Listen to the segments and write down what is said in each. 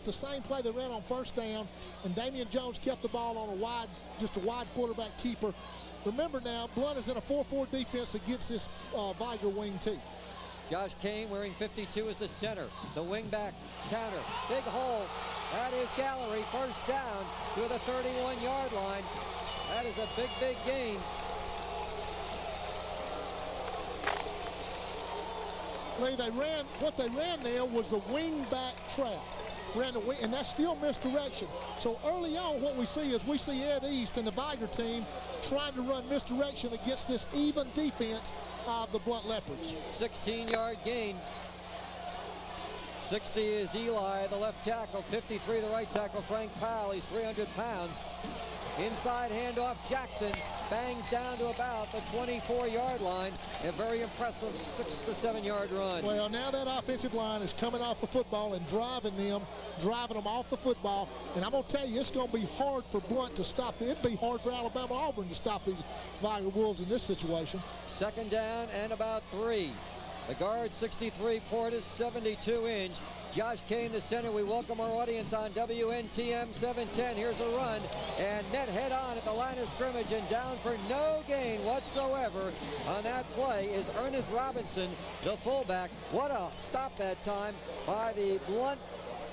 it the same play they ran on first down, and Damian Jones kept the ball on just a wide quarterback keeper. Remember now, Blount is in a 4-4 defense against this Vigor wing T. Josh Kane wearing 52 as the center. The wing back counter. Big hole. That is Gallery. First down to the 31-yard line. That is a big, big gain. What they ran there was the wing back trap. Ran the wing, and that's still misdirection. So early on, what we see is Ed East and the Vigor team trying to run misdirection against this even defense of the Blount Leopards. 16-yard gain. 60 is Eli, the left tackle. 53, the right tackle, Frank Powell. He's 300 pounds. Inside handoff, Jackson bangs down to about the 24-yard line. A very impressive 6 to 7-yard run. Well, now that offensive line is coming off the football and driving them off the football. And I'm going to tell you, it's going to be hard for Blount to stop. It'd be hard for Alabama Auburn to stop these Vigor Wolves in this situation. Second down and about 3. The guard, 63, Portis, 72-inch. Josh Kane, the center. We welcome our audience on WNTM 710. Here's a run, and net head on at the line of scrimmage, and down for no gain whatsoever on that play is Ernest Robinson, the fullback. What a stop that time by the Blount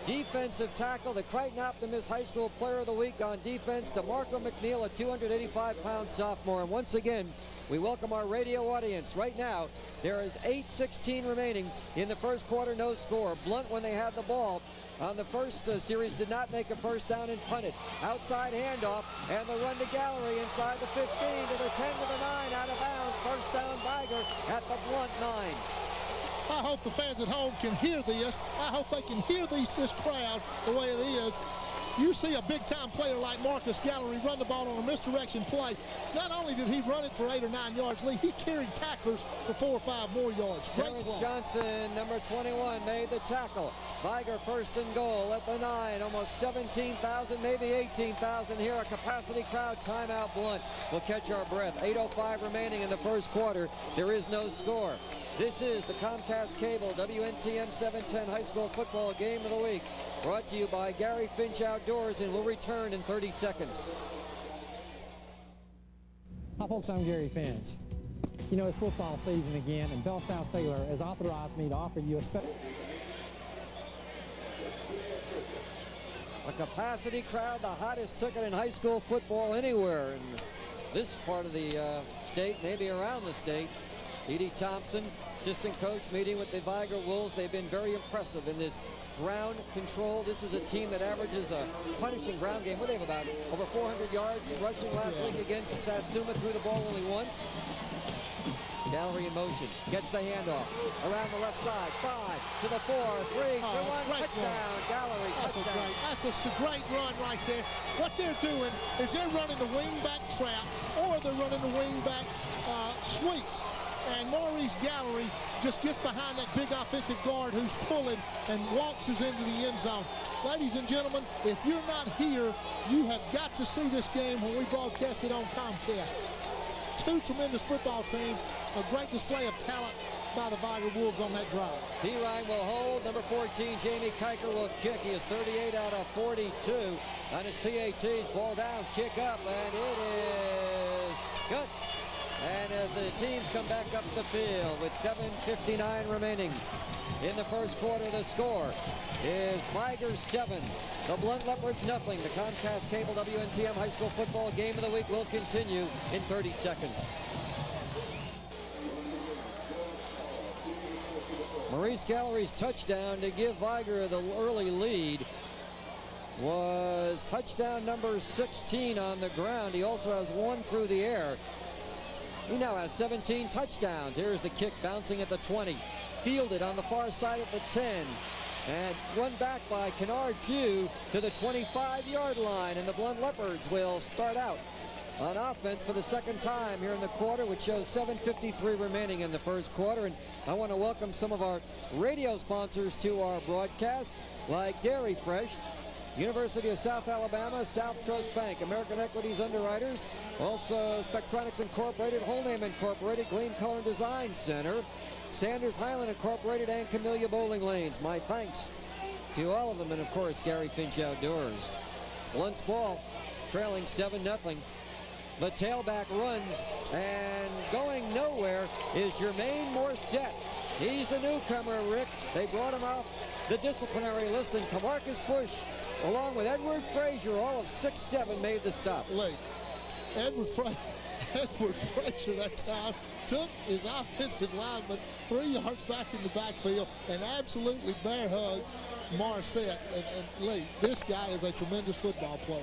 defensive tackle, the Crichton Optimist High School Player of the Week on defense, DeMarco McNeil, a 285-pound sophomore. And once again, we welcome our radio audience. Right now, there is 8:16 remaining in the first quarter, no score. Blount, when they had the ball on the first series, did not make a first down and punted. Outside handoff, and the run to Gallery inside the 15 to the 10 to the 9, out of bounds. First down, Vigor at the Blount 9. I hope the fans at home can hear this. I hope they can hear this crowd the way it is. You see a big-time player like Marcus Gallery run the ball on a misdirection play. Not only did he run it for 8 or 9 yards, Lee, he carried tacklers for 4 or 5 more yards. Great play. Johnson, number 21, made the tackle. Vigor first and goal at the 9. Almost 17,000, maybe 18,000 here. A capacity crowd. Timeout, Blount. We'll catch our breath. 8:05 remaining in the first quarter. There is no score. This is the Comcast Cable WNTM 710 High School Football Game of the Week, brought to you by Gary Finch Outdoors, and will return in 30 seconds. Hi folks, I'm Gary Finch. You know, it's football season again, and Bell South Sailor has authorized me to offer you a special... A capacity crowd, the hottest ticket in high school football anywhere in this part of the state, maybe around the state. Edie Thompson, assistant coach, meeting with the Vigor Wolves. They've been very impressive in this ground control. This is a team that averages a punishing ground game. They have about over 400 yards rushing last week against Satsuma. Threw the ball only once. Gallery in motion, gets the handoff around the left side. 5 to the 4, 3 to 1, touchdown. Gallery, touchdown. That's just a great run right there. What they're doing is they're running the wing-back trap, or they're running the wing-back sweep. And Maurice Gallery just gets behind that big offensive guard who's pulling and waltzes into the end zone. Ladies and gentlemen, if you're not here, you have got to see this game when we broadcast it on Comcast. 2 tremendous football teams, a great display of talent by the Vigor Wolves on that drive. P-Ryan will hold. Number 14, Jamie Kiker will kick. He is 38 out of 42 on his PATs. Ball down, kick up, and it is good. And as the teams come back up the field with 7:59 remaining in the first quarter, the score is Vigor 7, the Blount Leopards nothing. The Comcast Cable WNTM High School Football Game of the Week will continue in 30 seconds. Maurice Gallery's touchdown to give Vigor the early lead was touchdown number 16 on the ground. He also has 1 through the air. He now has 17 touchdowns. Here's the kick bouncing at the 20. Fielded on the far side at the 10. And run back by Kennard Pugh to the 25-yard line. And the Blount Leopards will start out on offense for the second time here in the quarter, which shows 7:53 remaining in the first quarter. And I want to welcome some of our radio sponsors to our broadcast, like Dairy Fresh, University of South Alabama, South Trust Bank, American Equities Underwriters, also Spectronics Incorporated, Whole Name Incorporated, Gleam Color and Design Center, Sanders Highland Incorporated, and Camellia Bowling Lanes. My thanks to all of them, and of course, Gary Finch Outdoors. Blount's ball, trailing 7-0. The tailback runs, and going nowhere is Jermaine Morissette. He's the newcomer, Rick. They brought him off the disciplinary list, and Camarcus Bush, along with Edward Frazier, all of 6'7", made the stop. Late. Edward Frazier that time took his offensive lineman 3 yards back in the backfield and absolutely bear hugged Morissette. And Lee, this guy is a tremendous football player.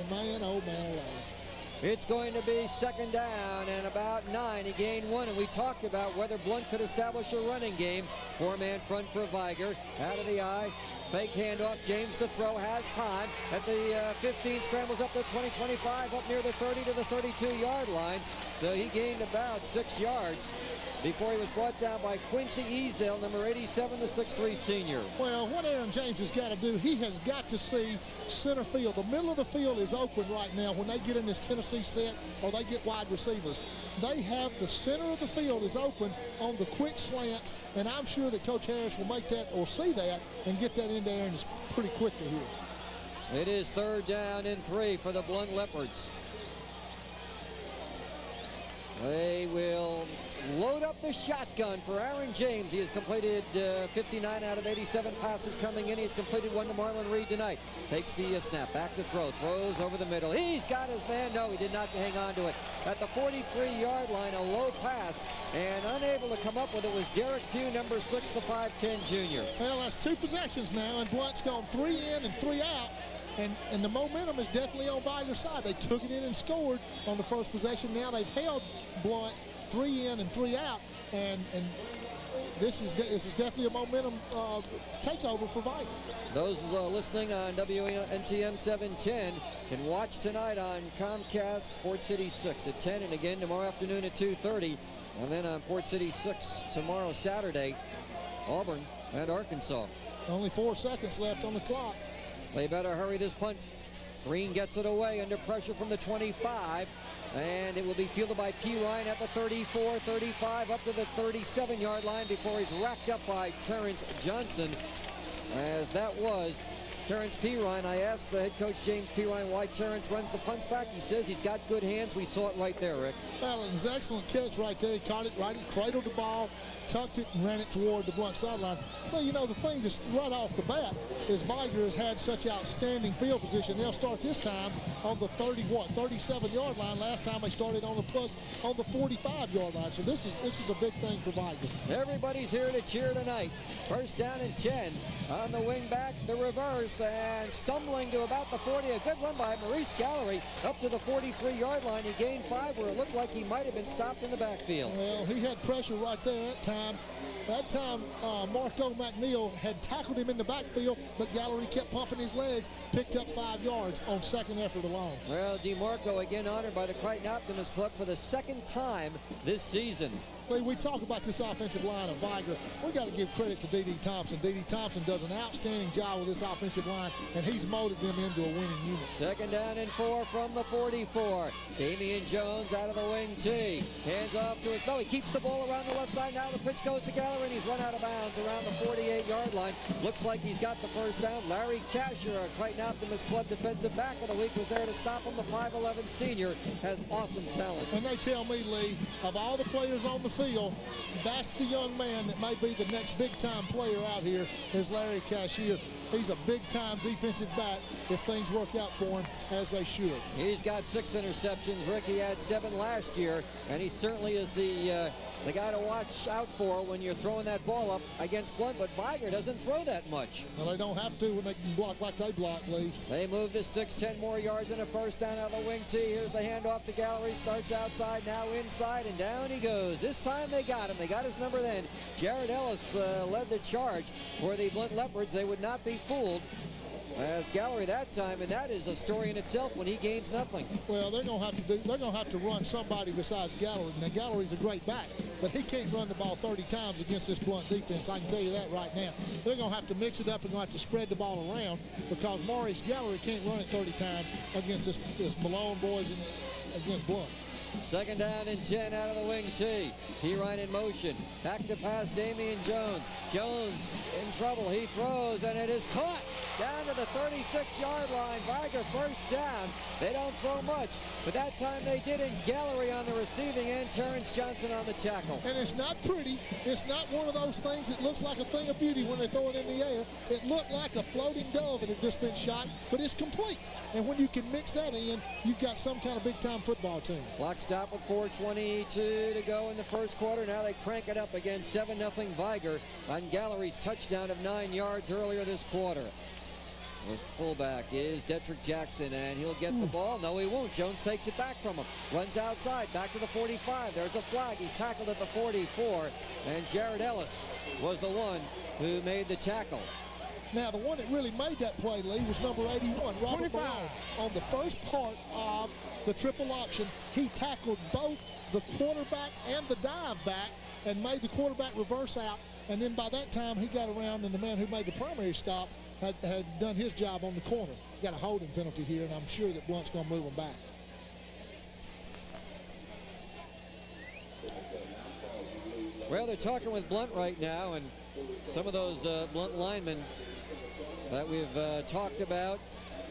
Man, oh man, alive. It's going to be second down and about 9. He gained 1, and we talked about whether Blount could establish a running game. 4-man front for Vigor. Out of the eye. Fake handoff. James to throw. Has time. At the 15, scrambles up to 20, 25, up near the 30 to the 32-yard line. So he gained about 6 yards before he was brought down by Quincy Ezel, number 87, the 6'3" senior. Well, what Aaron James has got to do, he has got to see center field. The middle of the field is open right now when they get in this Tennessee set or they get wide receivers. They have the center of the field is open on the quick slants, and I'm sure that Coach Harris will make that or see that and get that into Aaron pretty quickly here. It is third down and 3 for the Blount Leopards. They will load up the shotgun for Aaron James. He has completed 59 out of 87 passes coming in. He's completed 1 to Marlon Reed tonight. Takes the snap, back to throw, throws over the middle. He's got his man. No, he did not hang on to it. At the 43-yard line, a low pass, and unable to come up with it was Derek Pugh, number 6, the 5'10" junior. Well, that's 2 possessions now, and Blount's gone 3 in and 3 out. And the momentum is definitely on Vigor's side. They took it in and scored on the first possession. Now they've held Blount 3 in and 3 out, and this is definitely a momentum takeover for Vigor. Those listening on WNTM 710 can watch tonight on Comcast Port City 6 at 10, and again tomorrow afternoon at 2:30, and then on Port City 6 tomorrow Saturday, Auburn and Arkansas. Only 4 seconds left on the clock. They better hurry this punt. Green gets it away under pressure from the 25, and it will be fielded by P. Ryan at the 34, 35, up to the 37-yard line before he's racked up by Terrence Johnson, as that was Terrence P. Ryan. I asked the head coach James P. Ryan why Terrence runs the punts back. He says he's got good hands. We saw it right there, Rick. Well, it was an excellent catch right there. He caught it right. He cradled the ball, tucked it, and ran it toward the Blount sideline. Well, you know, the thing just right off the bat is Vigor has had such outstanding field position. They'll start this time on the 37-yard line. Last time they started on the 45-yard line. So this is a big thing for Vigor. Everybody's here to cheer tonight. First down and 10 on the wing back, the reverse, and stumbling to about the 40. A good run by Maurice Gallery up to the 43-yard line. He gained 5 where it looked like he might have been stopped in the backfield. Well, he had pressure right there that time. That time, Marco McNeil had tackled him in the backfield, but Gallery kept pumping his legs, picked up 5 yards on second effort alone. Well, DeMarco again honored by the Crichton Optimist Club for the 2nd time this season. We talk about this offensive line of Vigor. We got to give credit to D.D. Thompson. D.D. Thompson does an outstanding job with this offensive line, and he's molded them into a winning unit. Second down and 4 from the 44. Damian Jones out of the wing tee. Hands off to his. No, he keeps the ball around the left side. Now the pitch goes to Gallery, and he's run out of bounds around the 48-yard line. Looks like he's got the first down. Larry Casher, a Crichton Optimist Club defensive back of the week, was there to stop him. The 5'11" senior has awesome talent. And they tell me, Lee, of all the players on the field, that's the young man that may be the next big-time player out here is Larry Cashier. He's a big-time defensive back if things work out for him as they should. He's got 6 interceptions. Ricky had 7 last year, and he certainly is the guy to watch out for when you're throwing that ball up against Blount, but Vigor doesn't throw that much. Well, they don't have to when they can block like they block, Lee. They move the 6, 10 more yards and a first down out of the wing tee. Here's the handoff to Gallery. Starts outside, now inside, and down he goes. This time they got him. They got his number then. Jared Ellis led the charge for the Blount Leopards. They would not be fooled as Gallery that time, and that is a story in itself when he gains nothing. Well, they're gonna have to run somebody besides Gallery. Now Gallery's a great back, but he can't run the ball 30 times against this Blount defense. I can tell you that right now. They're gonna have to mix it up and gonna have to spread the ball around because Maurice Gallery can't run it 30 times against this Malone boys and against Blount. Second down and 10 out of the wing tee. Pirine in motion. Back to pass Damian Jones. Jones in trouble. He throws, and it is caught down to the 36-yard line. Vigor first down. They don't throw much, but that time they did, in Gallery on the receiving end. Terrence Johnson on the tackle. And it's not pretty. It's not one of those things that looks like a thing of beauty when they throw it in the air. It looked like a floating dove that had just been shot, but it's complete. And when you can mix that in, you've got some kind of big-time football team. Clock stop with 4:22 to go in the first quarter. Now they crank it up again, 7-0 Vigor on Gallery's touchdown of 9 yards earlier this quarter. The fullback is Detrick Jackson, and he'll get the ball. No, he won't. Jones takes it back from him. Runs outside, back to the 45. There's a flag. He's tackled at the 44, and Jared Ellis was the one who made the tackle. Now, the one that really made that play, Lee, was number 81, Robert Blount. On the first part of the triple option, he tackled both the quarterback and the dive back and made the quarterback reverse out. And then by that time, he got around, and the man who made the primary stop had done his job on the corner. Got a holding penalty here, and I'm sure that Blount's going to move him back. Well, they're talking with Blount right now, and some of those Blount linemen that we've talked about,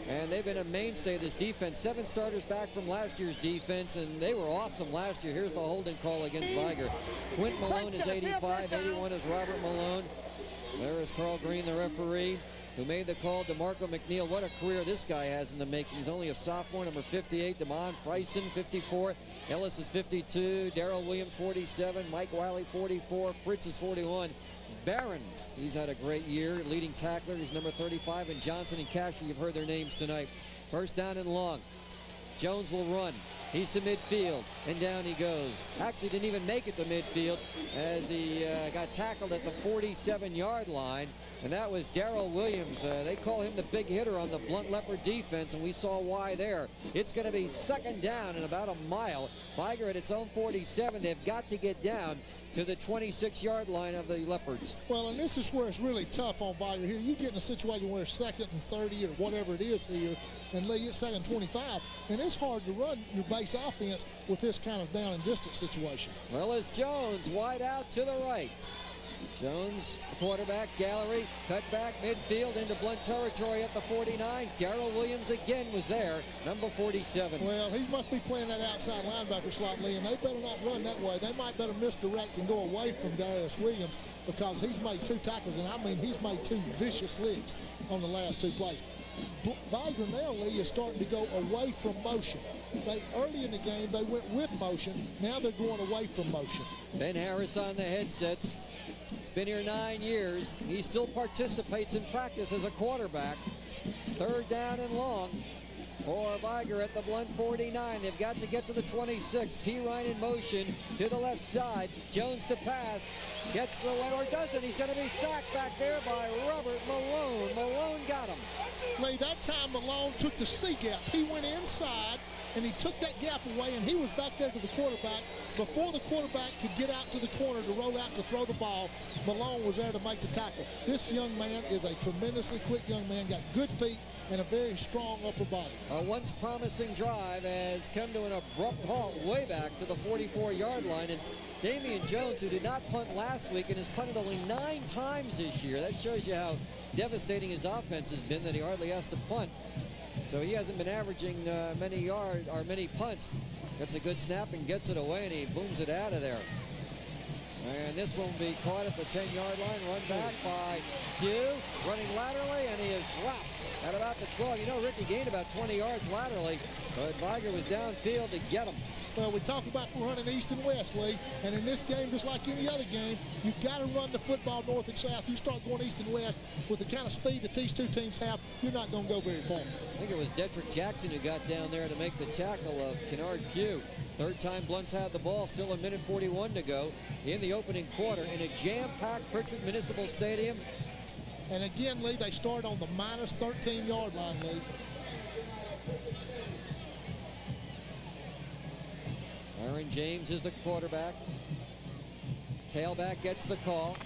and they've been a mainstay of this defense. 7 starters back from last year's defense, and they were awesome last year. Here's the holding call against Vigor. Quint Malone is 85, 81 is Robert Malone. There is Carl Green, the referee, who made the call. DeMarco McNeil, what a career this guy has in the making. He's only a sophomore. Number 58, Damon Freisen, 54. Ellis is 52. Darrell Williams, 47. Mike Wiley, 44. Fritz is 41. Barron, he's had a great year. Leading tackler, he's number 35. And Johnson and Casher, you've heard their names tonight. First down and long. Jones will run. He's to midfield, and down he goes. Actually didn't even make it to midfield as he got tackled at the 47-yard line, and that was Darrell Williams. They call him the big hitter on the Blount Leopard defense, and we saw why there. It's going to be second down and about a mile. Vigor at its own 47. They've got to get down to the 26-yard line of the Leopards. Well, and this is where it's really tough on Vigor here. You get in a situation where it's 2nd and 30 or whatever it is here, and Lee, it's 2nd and 25, and it's hard to run your base offense with this kind of down and distance situation. Well, it's Jones wide out to the right. Jones, quarterback, Gallery, cut back midfield into Blount territory at the 49. Darrell Williams again was there, number 47. Well, he must be playing that outside linebacker slot, Lee, and they better not run that way. They might better misdirect and go away from Darius Williams, because he's made 2 tackles, and I mean he's made 2 vicious licks on the last 2 plays. Vigor now, Lee, is starting to go away from motion. Early in the game, they went with motion. Now they're going away from motion. Ben Harris on the headsets. He's been here 9 years. He still participates in practice as a quarterback. Third down and long for Vigor at the Blount 49. They've got to get to the 26. Pirine in motion to the left side. Jones to pass. Gets away, or doesn't. He's going to be sacked back there by Robert Malone. Malone got him. Lee, that time Malone took the C gap. He went inside, and he took that gap away, and he was back there to the quarterback. Before the quarterback could get out to the corner to roll out to throw the ball, Malone was there to make the tackle. This young man is a tremendously quick young man, got good feet and a very strong upper body. A once promising drive has come to an abrupt halt way back to the 44-yard line, and Damian Jones, who did not punt last week and has punted only 9 times this year. That shows you how devastating his offense has been, that he hardly has to punt. So he hasn't been averaging many punts. Gets a good snap and gets it away, and he booms it out of there. And this one will be caught at the 10-yard line. Run back by Pugh, running laterally, and he is dropped at about the 12. You know, Ricky gained about 20 yards laterally, but Vigor was downfield to get him. Well, we talk about running east and west, Lee, and in this game, just like any other game, you've got to run the football north and south. You start going east and west with the kind of speed that these 2 teams have, you're not going to go very far. I think it was Detrick Jackson who got down there to make the tackle of Kennard Pugh. Third time Blount's had the ball, still 1:41 to go in the opening quarter in a jam-packed Pritchard Municipal Stadium. And again, Lee, they start on the minus 13-yard line, Lee. Aaron James is the quarterback. Tailback gets the call.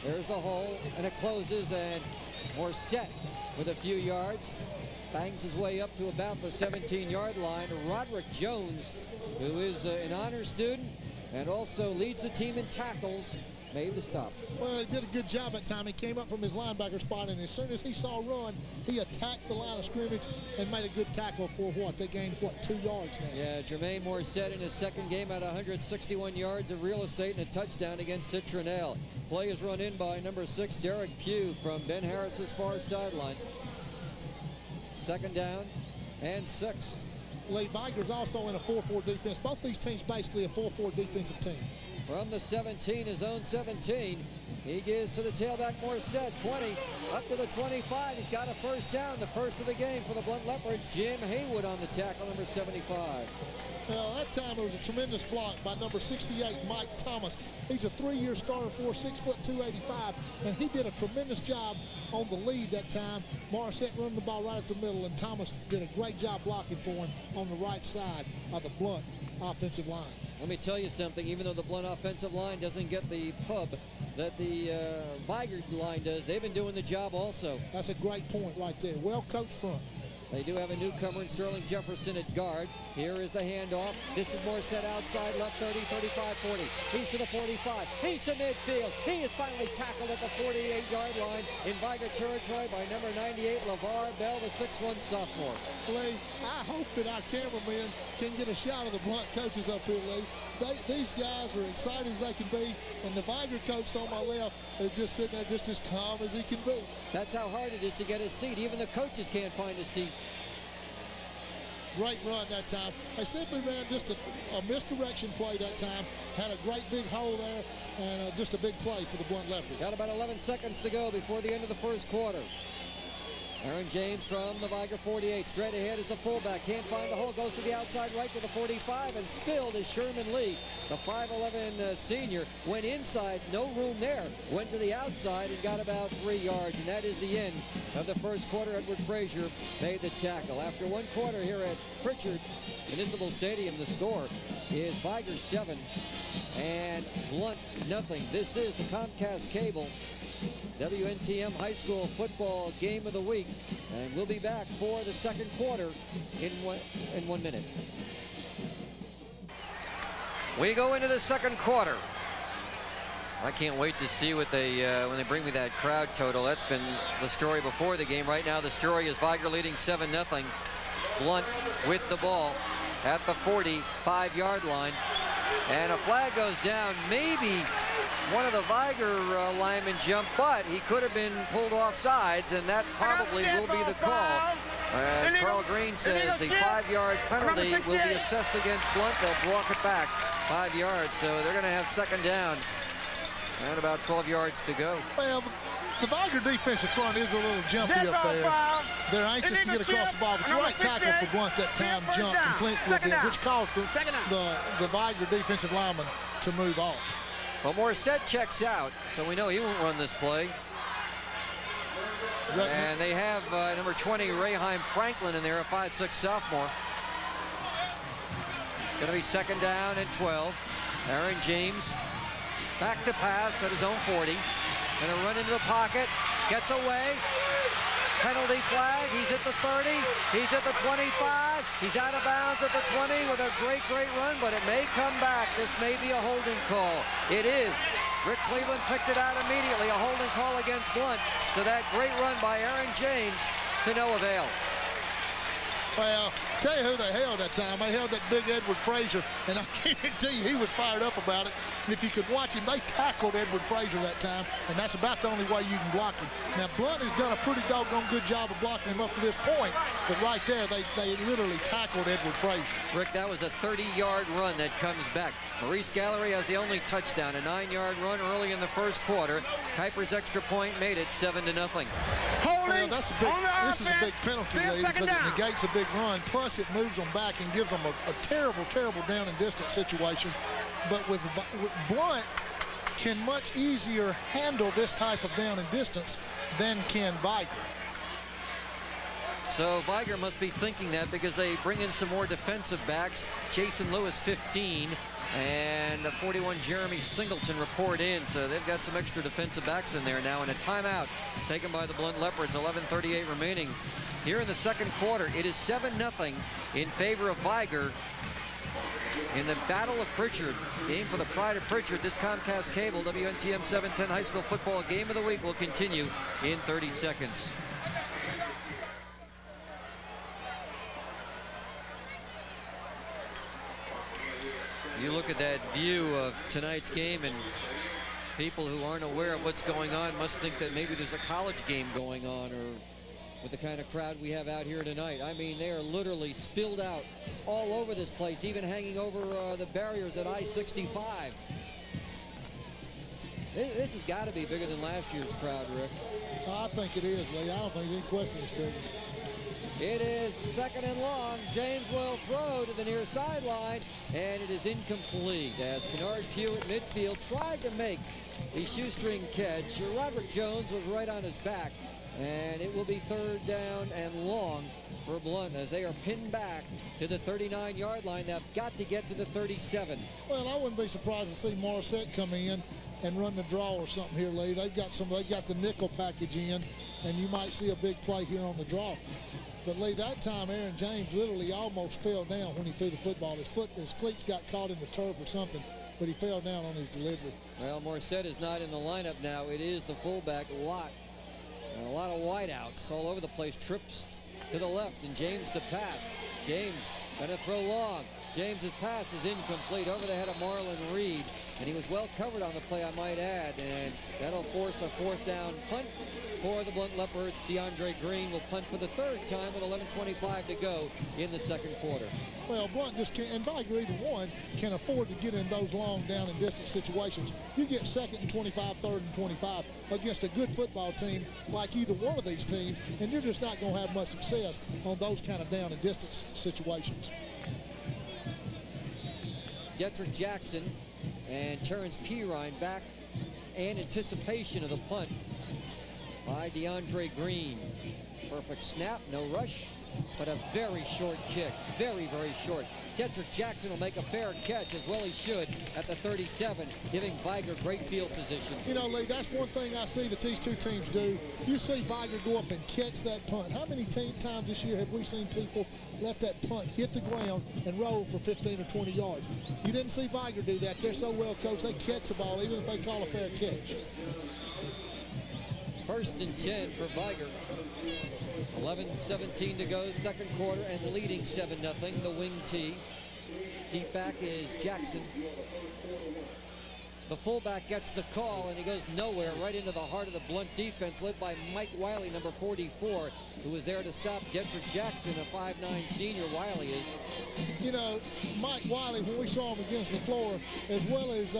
There's the hole, and it closes, and Morissette with a few yards. Bangs his way up to about the 17-yard line. Roderick Jones, who is an honor student and also leads the team in tackles, made the stop. Well, he did a good job that time. He came up from his linebacker spot, and as soon as he saw run, he attacked the line of scrimmage and made a good tackle for what? They gained, what, 2 yards now? Yeah, Jermaine Morissette in his second game had 161 yards of real estate and a touchdown against Citronelle. Play is run in by number 6, Derek Pugh from Ben Harris's far sideline. Second down and 6. Lee, Vigor's also in a 4-4 defense. Both these teams basically a 4-4 defensive team. From the 17, his own 17, he gives to the tailback Morissette, 20, up to the 25. He's got a first down, the first of the game for the Blount Leopards. Jim Haywood on the tackle, number 75. Well, that time it was a tremendous block by number 68, Mike Thomas. He's a 3-year starter for 6 foot 285, and he did a tremendous job on the lead that time. Morissette running the ball right up the middle, and Thomas did a great job blocking for him on the right side of the Blount offensive line. Let me tell you something, even though the Blount offensive line doesn't get the pub that the Vigor line does, they've been doing the job also. That's a great point right there. Well-coached front. They do have a newcomer in Sterling Jefferson at guard. Here is the handoff. This is Morissette outside, left 30, 35, 40. He's to the 45. He's to midfield. He is finally tackled at the 48-yard line in Vigor territory by number 98, LeVar Bell, the 6'1 sophomore. Lee, I hope that our cameramen can get a shot of the Blount coaches up here, Lee. These guys are excited as they can be, and the Vigor coach on my left is just sitting there just as calm as he can be. That's how hard it is to get a seat. Even the coaches can't find a seat. Great run that time. They simply ran just a misdirection play that time. Had a great big hole there, and just a big play for the Blount Leopards. Got about 11 seconds to go before the end of the first quarter. Aaron James from the Vigor 48. Straight ahead is the fullback. Can't find the hole. Goes to the outside right to the 45 and spilled is Sherman Lee. The 5'11 senior went inside. No room there. Went to the outside and got about 3 yards. And that is the end of the first quarter. Edward Frazier made the tackle. After one quarter here at Pritchard Municipal Stadium, the score is Vigor 7 and Blount nothing. This is the Comcast Cable WNTM High School Football Game of the Week, and we'll be back for the second quarter in 1 minute. We go into the second quarter. I can't wait to see what they when they bring me that crowd total. That's been the story before the game. Right now the story is Vigor leading 7-0. Blount with the ball at the 45-yard line, and a flag goes down. Maybe one of the Vigor linemen jumped, but he could have been pulled off sides, and that probably will be the call. As Carl Green says, the 5-yard penalty will be assessed against Blount. They'll walk it back 5 yards, so they're going to have second down and about 12 yards to go. Well, the Vigor defensive front is a little jumpy up there. They're anxious to get across the ball, but the right tackle for Blount that time jumped and flinched a little bit, which caused the Vigor defensive lineman to move off. Well, Morissette checks out, so we know he won't run this play. And they have number 20, Rayheim Franklin, in there, a 5'6 sophomore. Going to be second down and 12. Aaron James back to pass at his own 40. Going to run into the pocket, gets away. Penalty flag. He's at the 30. He's at the 25. He's out of bounds at the 20 with a great run, but it may come back. This may be a holding call. It is. Rick Cleveland picked it out immediately. A holding call against Blount. So that great run by Aaron James to no avail. Well, tell you who they held that time. They held that big Edward Frazier, and I guarantee you he was fired up about it. And if you could watch him, they tackled Edward Frazier that time, and that's about the only way you can block him. Now, Blount has done a pretty doggone good job of blocking him up to this point, but right there, they literally tackled Edward Frazier. Rick, that was a 30-yard run that comes back. Maurice Gallery has the only touchdown, a 9-yard run early in the first quarter. Kuiper's extra point made it 7-0. Well, this is a big penalty, lady, because it negates a big run. Plus, it moves them back and gives them a terrible down and distance situation. But with Blount can much easier handle this type of down and distance than can Vigor. So Vigor must be thinking that because they bring in some more defensive backs. Jason Lewis, 15. and 41 Jeremy Singleton report in. So they've got some extra defensive backs in there now, and a timeout taken by the Blount Leopards. 11:38 remaining here in the second quarter. It is 7-0 in favor of Vigor in the Battle of Pritchard. Game for the pride of Pritchard. This Comcast Cable WNTM 710 High School Football Game of the Week will continue in 30 seconds. You look at that view of tonight's game, and people who aren't aware of what's going on must think that maybe there's a college game going on, or with the kind of crowd we have out here tonight. I mean, they are literally spilled out all over this place, even hanging over the barriers at I-65. This has got to be bigger than last year's crowd, Rick. I think it is, Lee. I don't think there's any question it's bigger. It is second and long. James will throw to the near sideline, and it is incomplete as Kennard Pugh at midfield tried to make the shoestring catch. Roderick Jones was right on his back, and it will be third down and long for Blount as they are pinned back to the 39-yard line. They've got to get to the 37. Well, I wouldn't be surprised to see Morissette come in and run the draw or something here, Lee. They've got the nickel package in, and you might see a big play here on the draw. But Lee, that time Aaron James literally almost fell down when he threw the football. His cleats got caught in the turf or something, but he fell down on his delivery. Well, Morissette is not in the lineup now. It is the fullback, Lott. And a lot of wideouts all over the place. Trips to the left, and James to pass. James gonna throw long. James's pass is incomplete over the head of Marlon Reed, and he was well covered on the play, I might add, and that'll force a fourth down punt for the Blount Leopards. DeAndre Green will punt for the third time with 11:25 to go in the second quarter. Well, Blount just can't, and Vigor, either one, can afford to get in those long down and distance situations. You get second and 25, third and 25 against a good football team like either one of these teams, and you're just not going to have much success on those kind of down and distance situations. Detrick Jackson and Terrence Pirine back in anticipation of the punt by DeAndre Green. Perfect snap, no rush, but a very short kick. Very, very short. Detrick Jackson will make a fair catch, as well he should, at the 37, giving Vigor great field position. You know, Lee, that's one thing I see that these two teams do. You see Vigor go up and catch that punt. How many times this year have we seen people let that punt hit the ground and roll for 15 or 20 yards? You didn't see Vigor do that. They're so well coached, they catch the ball even if they call a fair catch. First and 10 for Vigor. 11:17 to go, second quarter, and leading 7-0, the wing tee. Deep back is Jackson. The fullback gets the call, and he goes nowhere, right into the heart of the Blount defense, led by Mike Wiley, number 44, who was there to stop Detrick Jackson, a 5'9" senior. Wiley is. You know, Mike Wiley, when we saw him against the floor, as well as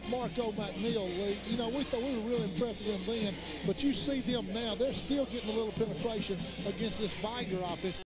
Marco McNeil, you know, we thought we were really impressed with them then, but you see them now, they're still getting a little penetration against this Vigor offense.